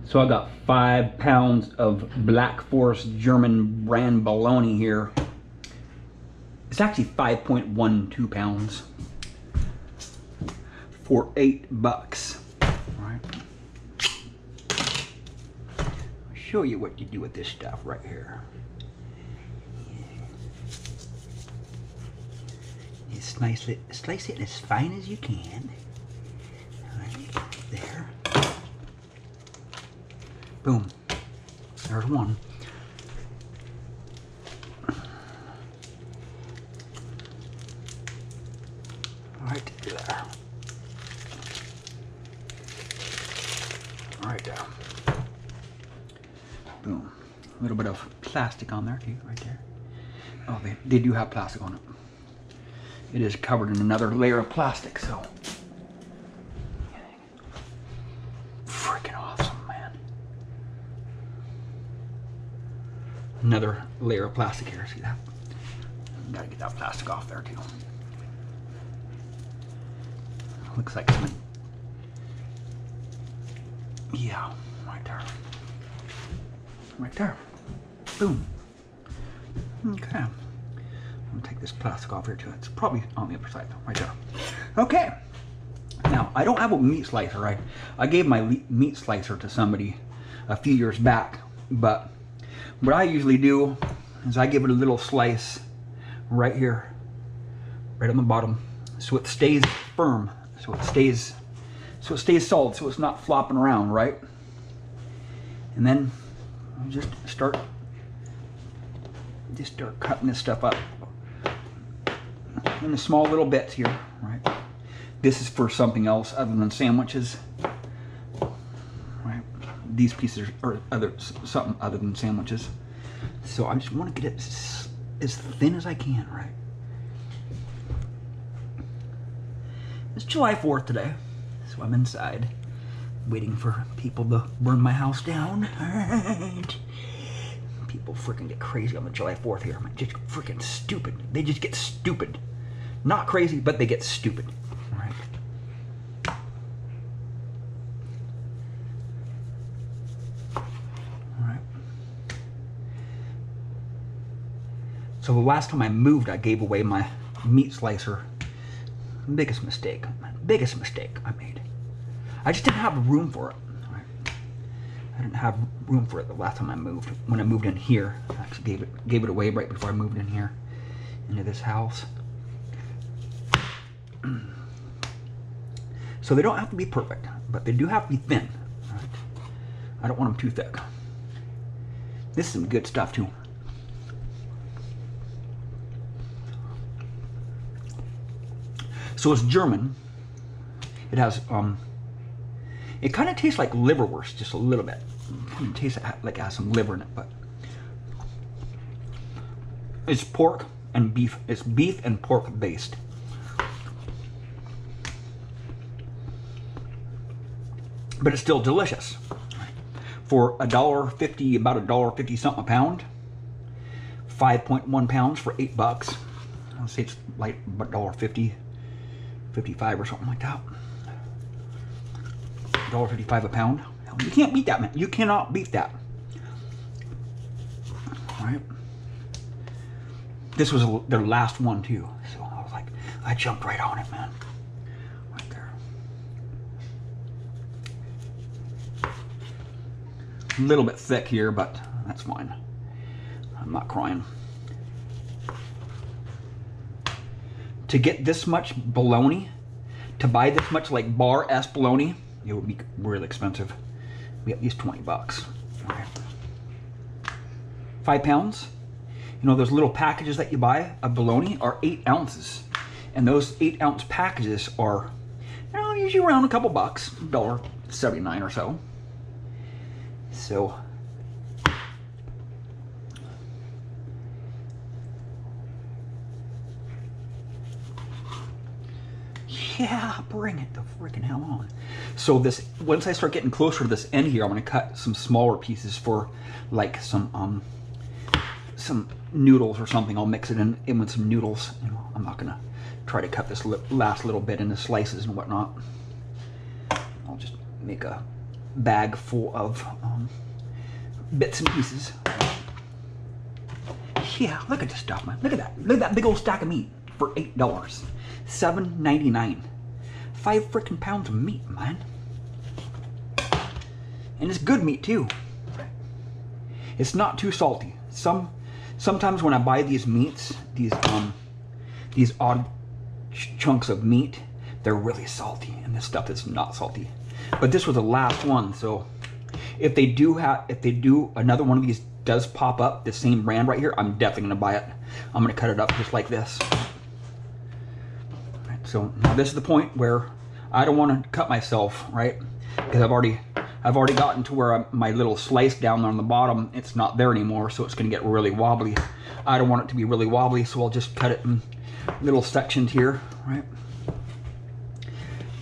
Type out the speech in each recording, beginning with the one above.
So I got 5 pounds of Black Forest German brand bologna here. It's actually 5.12 pounds for $8. All right. I'll show you what you do with this stuff right here. You slice it as fine as you can. All right, there. Boom. There's one. Right there. Right there. Boom. A little bit of plastic on there too, right there. Oh, they do have plastic on it. It is covered in another layer of plastic, so. Freaking awesome, man. Another layer of plastic here, see that? Gotta get that plastic off there too. Looks like something. Yeah, right there. Right there. Boom. Okay. I'm gonna take this plastic off here too. It's probably on the other side, right there. Okay. Now, I don't have a meat slicer. I gave my meat slicer to somebody a few years back, but what I usually do is I give it a little slice right here, right on the bottom, so it stays firm, so it stays solid, so it's not flopping around, right? And then just start cutting this stuff up in the small little bits here, right? This is for something else other than sandwiches, right? These pieces are something other than sandwiches. So I just want to get it as thin as I can, right? It's July 4th today, so I'm inside waiting for people to burn my house down. Alright. People freaking get crazy on the July 4th here. I'm just freaking stupid. They just get stupid. Not crazy, but they get stupid. Alright. Alright. So the last time I moved, I gave away my meat slicer. Biggest mistake I made. I just didn't have room for it. Right? I didn't have room for it the last time I moved. When I moved in here, I actually gave it away right before I moved in here into this house. So they don't have to be perfect, but they do have to be thin. Right? I don't want them too thick. This is some good stuff too. So it's German. It has, it kind of tastes like liverwurst, just a little bit. It kind of tastes like it has some liver in it, but it's pork and beef. It's beef and pork based. But it's still delicious. For $1.50, about $1.50 something a pound, 5.1 pounds for $8. I'll say it's like $1.50. 55 or something like that. $1.55 a pound. You can't beat that, man. You cannot beat that. All right. This was their last one too, so I was like, I jumped right on it, man. Right there. A little bit thick here, but that's fine. I'm not crying. To get this much bologna, to buy this much like bar S bologna, it would be really expensive. Be at least 20 bucks. Okay. 5 pounds. You know those little packages that you buy of bologna are 8 ounces, and those 8-ounce packages are, you know, usually around a couple bucks, $1.79 or so. So. Yeah, bring it the freaking hell on. So this, once I start getting closer to this end here, I'm gonna cut some smaller pieces for like some noodles or something. I'll mix it in with some noodles. You know, I'm not gonna try to cut this last little bit into slices and whatnot. I'll just make bag full of bits and pieces. Yeah, look at this stuff, man. Look at that. Look at that big old stack of meat for $8. $7.99. 5 freaking pounds of meat, man. And it's good meat too. It's not too salty. Sometimes when I buy these meats, these odd chunks of meat, they're really salty, and this stuff is not salty. But this was the last one, so if they do another one of these does pop up, the same brand right here, I'm definitely gonna buy it. I'm gonna cut it up just like this. Right, so now this is the point where I don't want to cut myself, right? Because I've already gotten to where my little slice down there on the bottom, it's not there anymore, so it's gonna get really wobbly. I don't want it to be really wobbly, so I'll just cut it in little sections here, right?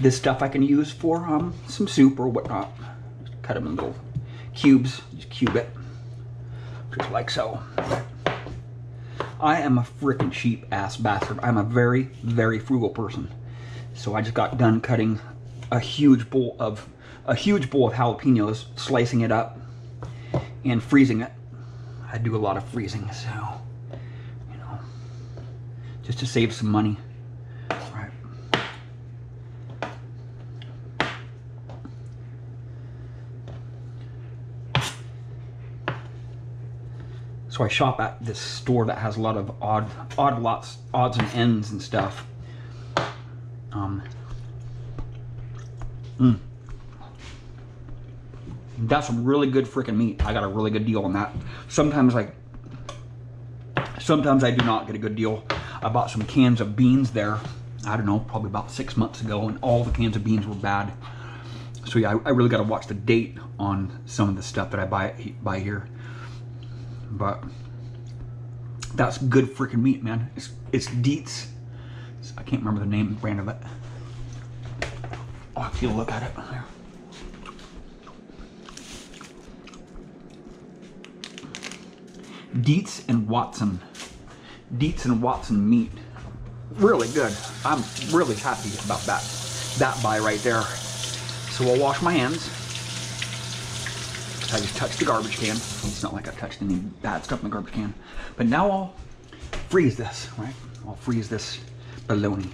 This stuff I can use for some soup or whatnot. Just cut them in little cubes, just cube it. Just like so. I am a freaking cheap ass bastard. I'm a very, very frugal person. So I just got done cutting a huge bowl of jalapenos, slicing it up and freezing it. I do a lot of freezing, so you know, just to save some money. Right. So I shop at this store that has a lot of odds and ends and stuff. That's some really good freaking meat. I got a really good deal on that. Sometimes I do not get a good deal. I bought some cans of beans there, I don't know, probably about 6 months ago, and all the cans of beans were bad. So yeah, I really got to watch the date on some of the stuff that I buy here. But that's good freaking meat, man. It's Dietz. I can't remember the name brand of it. Oh, if you look at it there. Dietz and Watson. Dietz and Watson meat. Really good. I'm really happy about that buy right there. So I'll wash my hands. I just touched the garbage can. It's not like I've touched any bad stuff in the garbage can. But now I'll freeze this, right? I'll freeze this bologna.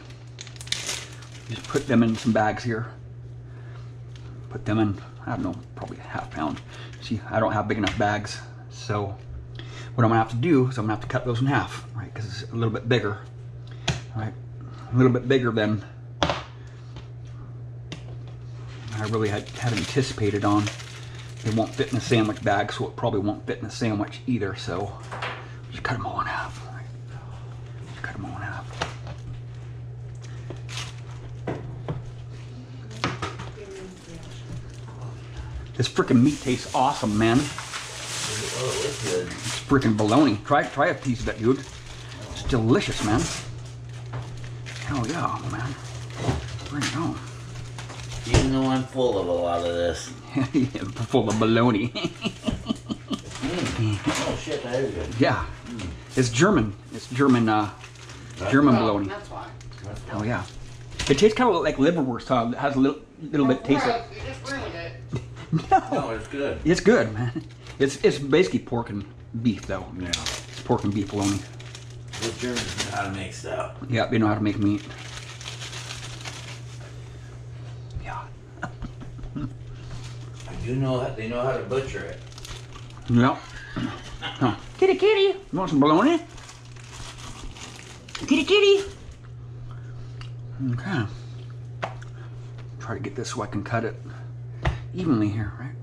Just put them in some bags here. Put them in, I don't know, probably a ½ pound. See, I don't have big enough bags. So what I'm gonna have to do is I'm gonna have to cut those in half, right? Because it's a little bit bigger, right? A little bit bigger than I really had anticipated on. It won't fit in a sandwich bag, so it probably won't fit in a sandwich either. So just cut them all in half. Right? Just cut them all in half. This freaking meat tastes awesome, man. Oh, it looks good. It's freaking bologna. Try a piece of that, dude. It's delicious, man. Hell yeah, man. Bring it on. Even though I'm full of a lot of this. Full of bologna. Oh shit, that is good. Yeah. It's German. It's German bologna. That's why. Oh yeah. It tastes kind of like liverwurst, huh? It has a little bit taste of. You just ruined it. No, it's good. It's good, man. It's basically pork and beef, though. Yeah. It's pork and beef bologna. The Germans know how to make stuff. Yeah, they know how to make meat. Yeah. They know how to butcher it. Yeah. Huh. Kitty, kitty. You want some bologna? Kitty, kitty. Okay. Try to get this so I can cut it evenly here, right?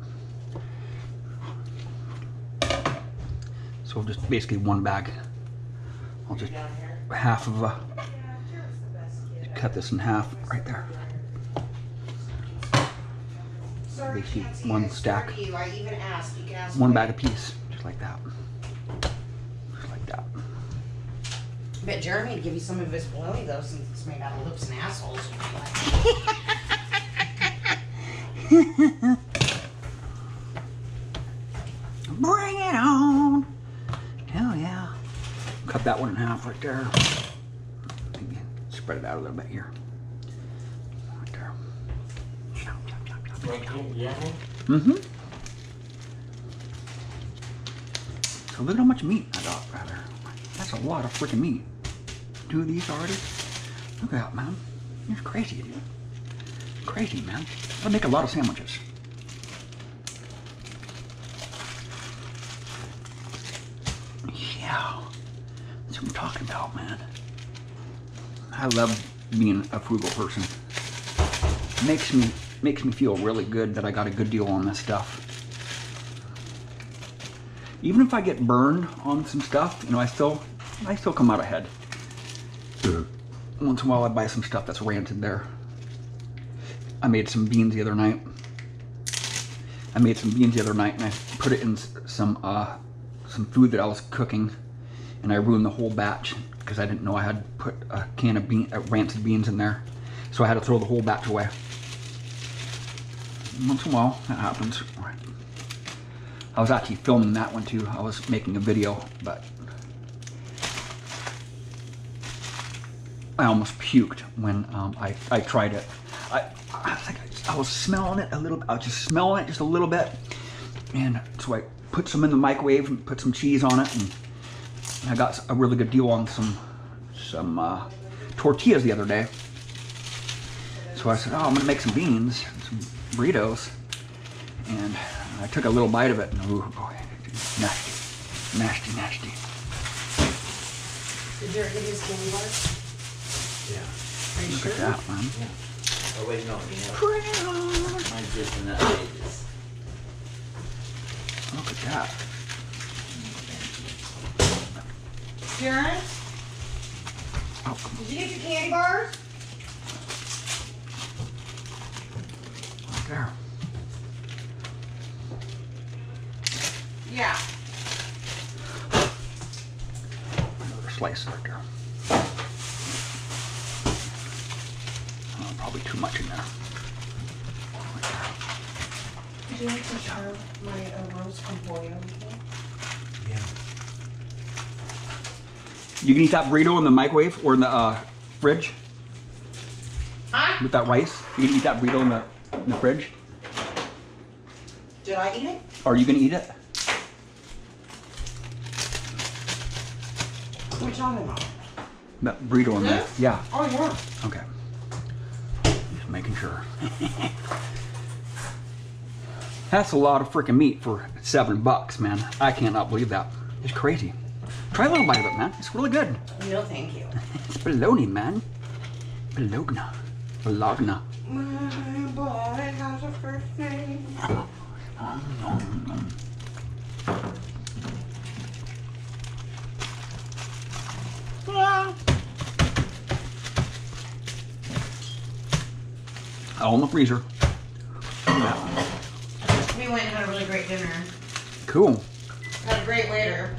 So just basically one bag. I'll just half of cut this in half right there. Basically one stack, one bag apiece, just like that. Just like that. I bet Jeremy would give you some of his bologna though, since it's made out of lips and assholes. Bring it on! Hell yeah. Cut that one in half right there. Maybe spread it out a little bit here. Right there. Chop, chop, chop, chop, chop, chop. Mm-hmm. So look at how much meat I got right there. That's a lot of freaking meat. 2 of these already? Look at that, man. You're crazy, dude. Crazy, man. I'll make a lot of sandwiches. Yeah. That's what I'm talking about, man. I love being a frugal person. Makes me feel really good that I got a good deal on this stuff. Even if I get burned on some stuff, you know, I still come out ahead. Once in a while I buy some stuff that's ranted there. I made some beans the other night. And I put it in some food that I was cooking, and I ruined the whole batch because I didn't know I had put a can of rancid beans in there. So I had to throw the whole batch away. Once in a while, that happens. I was actually filming that one too. I was making a video, but I almost puked when I tried it. I was smelling it a little. I was just smelling it just a little bit, and so I put some in the microwave and put some cheese on it, and I got a really good deal on some tortillas the other day. So I said, "Oh, I'm gonna make some beans, some burritos," and I took a little bite of it, and ooh, boy, nasty, nasty, nasty. Did you ever get his candy bars? Yeah. Are you Look sure? at that, man. Yeah. Oh wait, no, you know. Mine's just in that pages. Look at that. Sharon? Oh, come Did you get your candy bars? on, right there. Yeah. Another slice right there. Oh, probably too much in there. Right there. Did you like to share my roast con pollo with me? Yeah. You can eat that burrito in the microwave or in the fridge Huh? with that rice. You can eat that burrito in the fridge. Did I eat it? Are you gonna eat it? What are you talking about? That burrito in there. This? Yeah. Oh, yeah. Okay. Just making sure. That's a lot of freaking meat for $7, man. I cannot believe that. It's crazy. Try a little bite of it, man. It's really good. No, thank you. It's bologna, man. Bologna. Bologna. My boy has a first name. All in the freezer. We went and had a really great dinner. Cool. Had a great waiter.